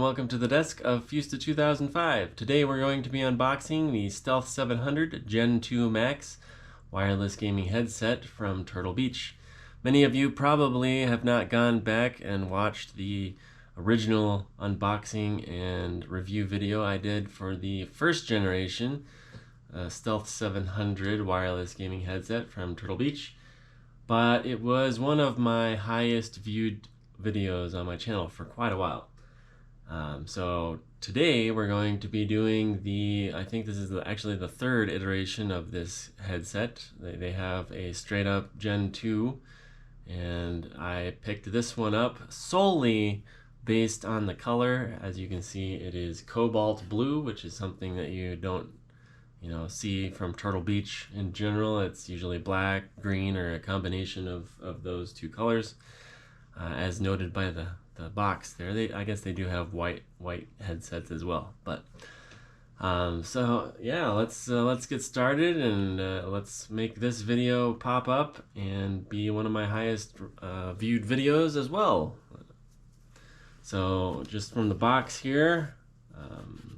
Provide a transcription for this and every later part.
welcome to the desk of Fusta 2005. Today we're going to be unboxing the Stealth 700 Gen 2 Max wireless gaming headset from Turtle Beach. Many of you probably have not gone back and watched the original unboxing and review video I did for the first generation Stealth 700 wireless gaming headset from Turtle Beach, but it was one of my highest viewed videos on my channel for quite a while. So today we're going to be doing I think this is actually the third iteration of this headset. They have a straight up Gen 2, and I picked this one up solely based on the color. As you can see, it is Cobalt Blue, which is something that you don't see from Turtle Beach in general. It's usually black, green, or a combination of those two colors, as noted by the box there. I guess they do have white headsets as well. But so yeah, let's get started, and let's make this video pop up and be one of my highest viewed videos as well. So just from the box here,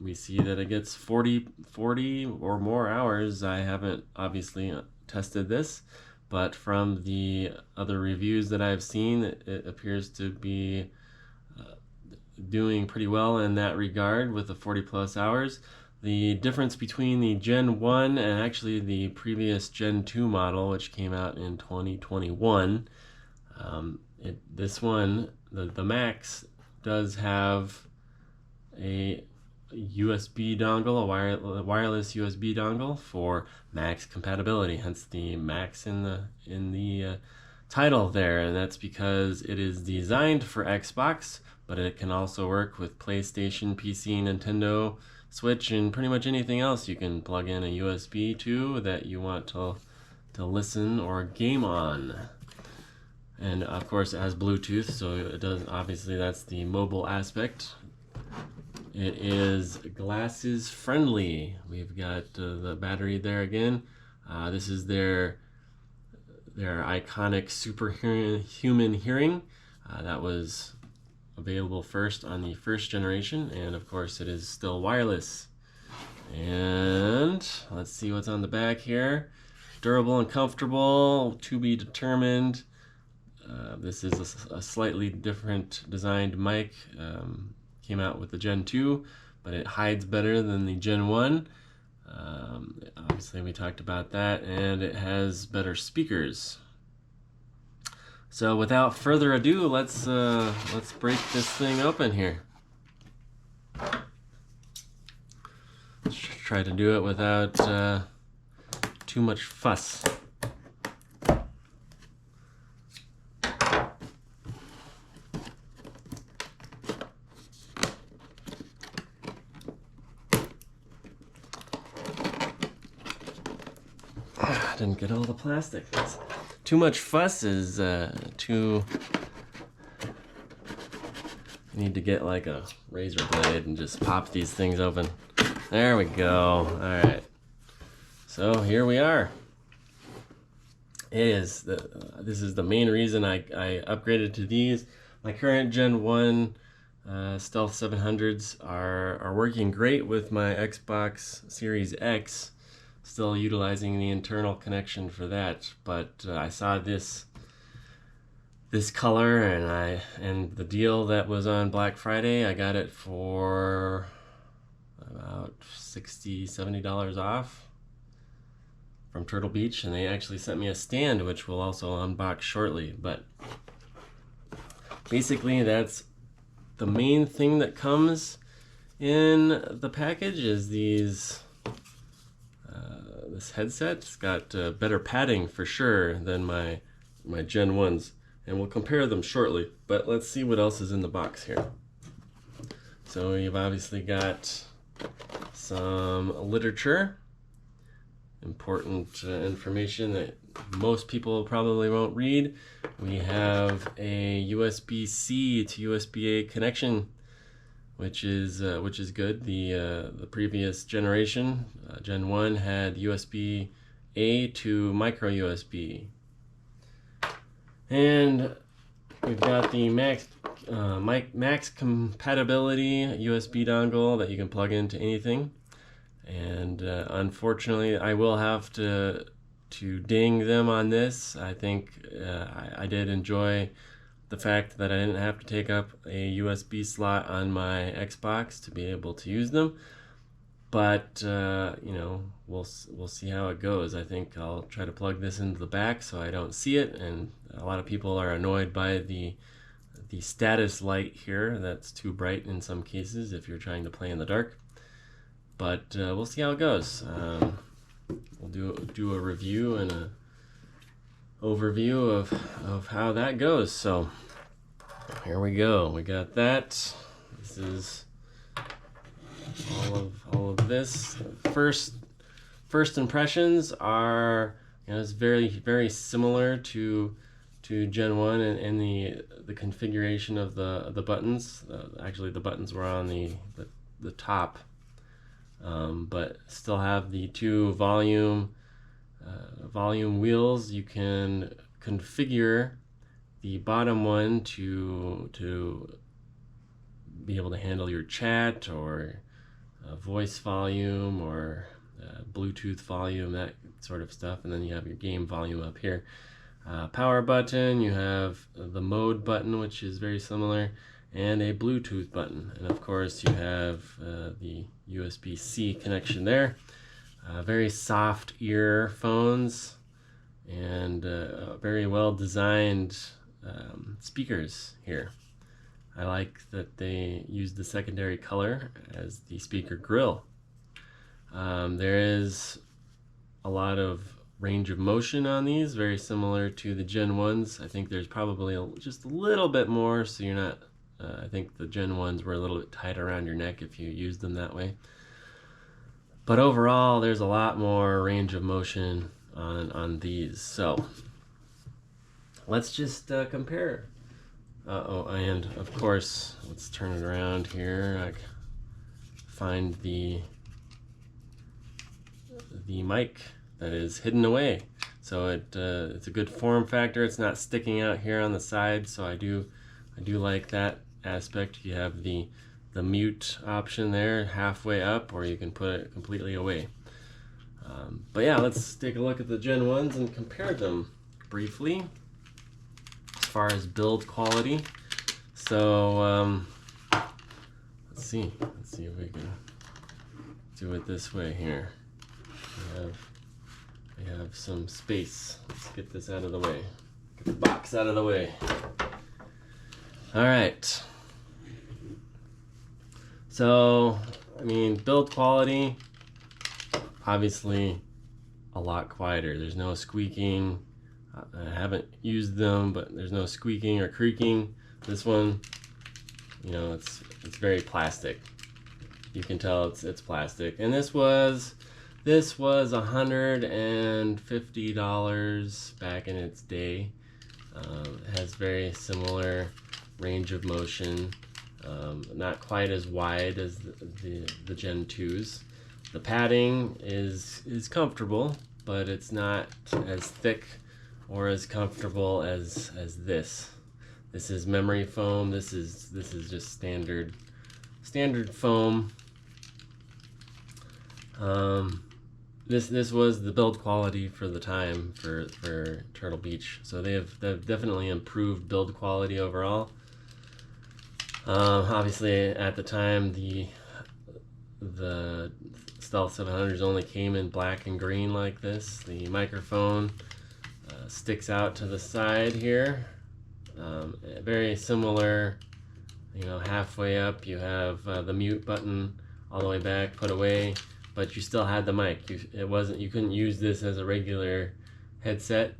we see that it gets 40 or more hours. I haven't obviously tested this, but from the other reviews that I've seen, it appears to be doing pretty well in that regard with the 40 plus hours. The difference between the Gen 1 and actually the previous Gen 2 model, which came out in 2021, this one, the Max, does have a USB dongle, a wireless USB dongle for Max compatibility, hence the Max in the title there, and that's because it is designed for Xbox, but it can also work with PlayStation, PC, Nintendo, Switch, and pretty much anything else you can plug in a USB to that you want to listen or game on. And of course it has Bluetooth, so it does, obviously that's the mobile aspect. It is glasses friendly. We've got the battery there again. This is their iconic superhuman hearing. That was available first on the first generation, and of course it is still wireless. And let's see what's on the back here. Durable and comfortable, to be determined. This is a slightly different designed mic. Came out with the Gen 2, but it hides better than the Gen 1. Obviously we talked about that, and it has better speakers. So without further ado, let's break this thing open here. Let's try to do it without too much fuss. Didn't get all the plastic. Too much fuss is too. You need to get like a razor blade and just pop these things open. There we go. All right. So here we are. This is the main reason I upgraded to these. My current Gen 1 Stealth 700s are working great with my Xbox Series X. Still utilizing the internal connection for that, but I saw this color, and the deal that was on Black Friday, I got it for about $60-70 off from Turtle Beach, and they actually sent me a stand, which we'll also unbox shortly. But basically that's the main thing that comes in the package is this headset. It's got better padding for sure than my Gen 1s, and we'll compare them shortly, but let's see what else is in the box here. So you've obviously got some literature, important information that most people probably won't read. We have a USB-C to USB-A connection, which is good. The previous generation, Gen 1, had USB-A to micro USB. And we've got the Max max compatibility USB dongle that you can plug into anything. And unfortunately, I will have to ding them on this. I think I did enjoy the fact that I didn't have to take up a USB slot on my Xbox to be able to use them. But you know, we'll see how it goes. I think I'll try to plug this into the back so I don't see it. And a lot of people are annoyed by the status light here. That's too bright in some cases if you're trying to play in the dark. But we'll see how it goes. We'll do a review and a overview of how that goes. So here we go. We got that. This is all of this. First impressions are, you know, it's very similar to Gen 1 and the configuration of the buttons. Actually, the buttons were on the top, but still have the two volume wheels. You can configure the bottom one to be able to handle your chat or voice volume or Bluetooth volume, that sort of stuff. And then you have your game volume up here. Power button, you have the mode button, which is very similar, and a Bluetooth button. And of course you have the USB-C connection there. Very soft earphones and very well designed speakers here. I like that they use the secondary color as the speaker grill. There is a lot of range of motion on these, very similar to the Gen 1s. I think there's probably just a little bit more, so you're not, I think the Gen 1s were a little bit tight around your neck if you used them that way. But overall, there's a lot more range of motion on these. So let's just compare. Oh, and of course, let's turn it around here. I find the mic that is hidden away. So it's a good form factor. It's not sticking out here on the side, so I do like that aspect. You have the mute option there halfway up, or you can put it completely away. But yeah, let's take a look at the Gen 1s and compare them briefly as far as build quality. So let's see if we can do it this way here. We have some space. Let's get this out of the way. Get the box out of the way. All right. So, I mean, build quality, obviously a lot quieter. There's no squeaking. I haven't used them, but there's no squeaking or creaking. This one, you know, it's very plastic. You can tell it's plastic. And this was $150 back in its day. It has very similar range of motion. Not quite as wide as the Gen 2s. The padding is comfortable, but it's not as thick or as comfortable as this. This is memory foam. This is just standard foam. This was the build quality for the time for Turtle Beach. So they've definitely improved build quality overall. Obviously, at the time, the Stealth 700s only came in black and green like this. The microphone sticks out to the side here. Very similar, you know, halfway up you have the mute button, all the way back, put away, but you still had the mic. You couldn't use this as a regular headset.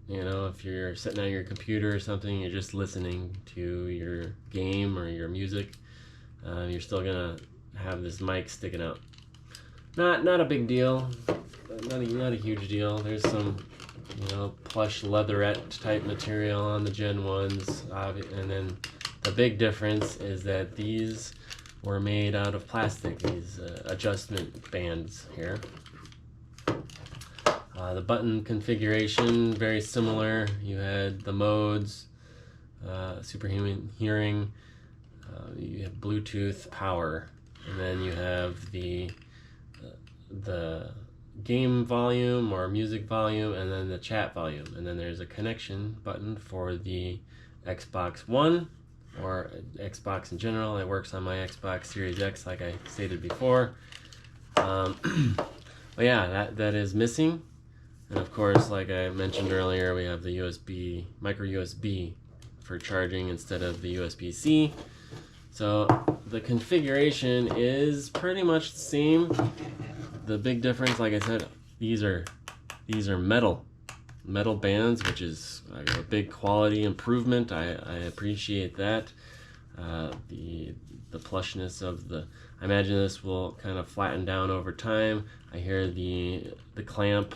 You know, if you're sitting on your computer or something, you're just listening to your game or your music, you're still gonna have this mic sticking out. Not a big deal, not a huge deal. There's some, you know, plush leatherette type material on the Gen 1s, and then the big difference is that these were made out of plastic, these adjustment bands here. The button configuration, very similar. You had the modes, superhuman hearing, you have Bluetooth power, and then you have the game volume or music volume, and then the chat volume, and then there's a connection button for the Xbox One or Xbox in general. It works on my Xbox Series X, like I stated before. But yeah, that is missing. And of course, like I mentioned earlier, we have the USB, micro USB for charging instead of the USB-C. So the configuration is pretty much the same. The big difference, like I said, these are metal bands, which is a big quality improvement. I appreciate that. The plushness of I imagine this will kind of flatten down over time. I hear the clamp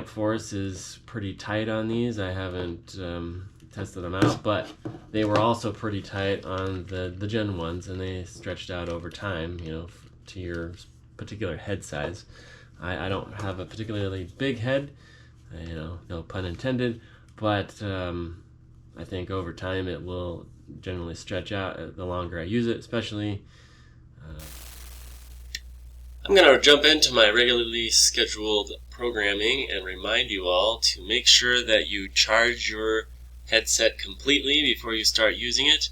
force is pretty tight on these. I haven't tested them out, but they were also pretty tight on the Gen 1s, and they stretched out over time, to your particular head size. I don't have a particularly big head, no pun intended, but I think over time it will generally stretch out the longer I use it, especially. I'm going to jump into my regularly scheduled programming and remind you all to make sure that you charge your headset completely before you start using it,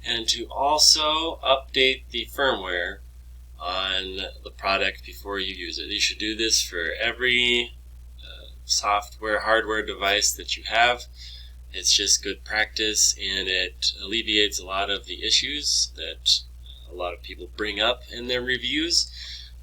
and to also update the firmware on the product before you use it. You should do this for every software, hardware device that you have. It's just good practice, and it alleviates a lot of the issues that a lot of people bring up in their reviews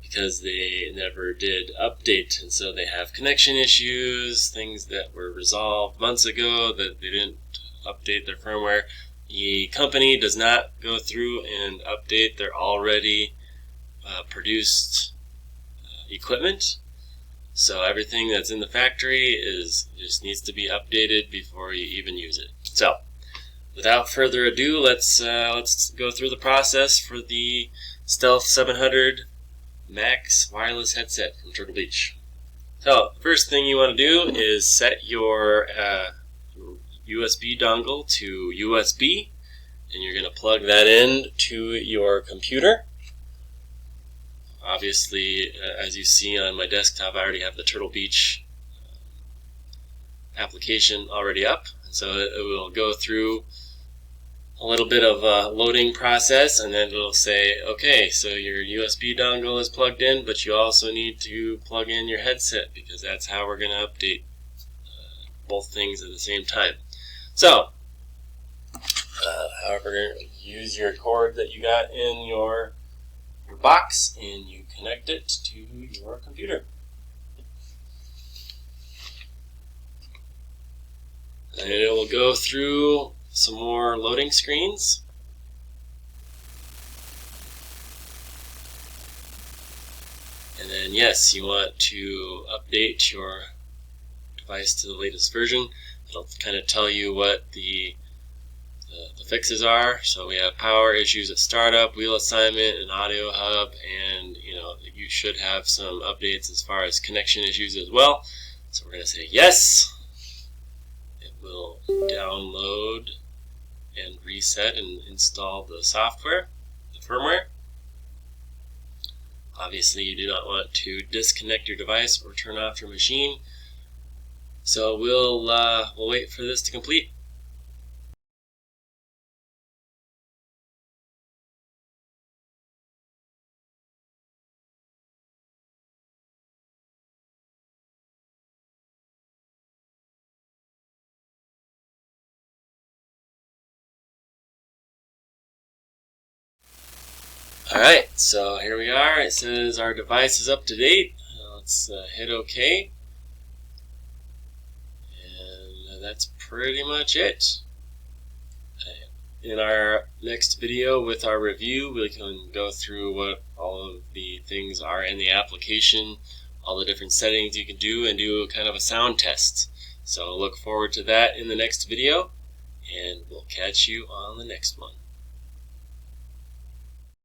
because they never did update, and so they have connection issues, things that were resolved months ago that they didn't update their firmware. The company does not go through and update their already produced equipment, so everything that's in the factory just needs to be updated before you even use it. So without further ado, let's go through the process for the Stealth 700 Max wireless headset from Turtle Beach. So the first thing you want to do is set your USB dongle to USB, and you're going to plug that in to your computer. Obviously, as you see on my desktop, I already have the Turtle Beach application already up, so it will go through a little bit of a loading process, and then it'll say, okay, so your USB dongle is plugged in, but you also need to plug in your headset, because that's how we're going to update both things at the same time. So, however, use your cord that you got in your box, and you connect it to your computer. And it will go through some more loading screens. And then, yes, you want to update your device to the latest version. It'll kind of tell you what the fixes are. So we have power issues at startup, wheel assignment, and audio hub, and you should have some updates as far as connection issues as well. So we're going to say yes. It will download and reset and install the software, the firmware. Obviously, you do not want to disconnect your device or turn off your machine. So we'll wait for this to complete. Alright, so here we are. It says our device is up to date. Let's hit OK. And that's pretty much it. In our next video with our review, we can go through what all of the things are in the application, all the different settings you can do, and do kind of a sound test. So look forward to that in the next video, and we'll catch you on the next one.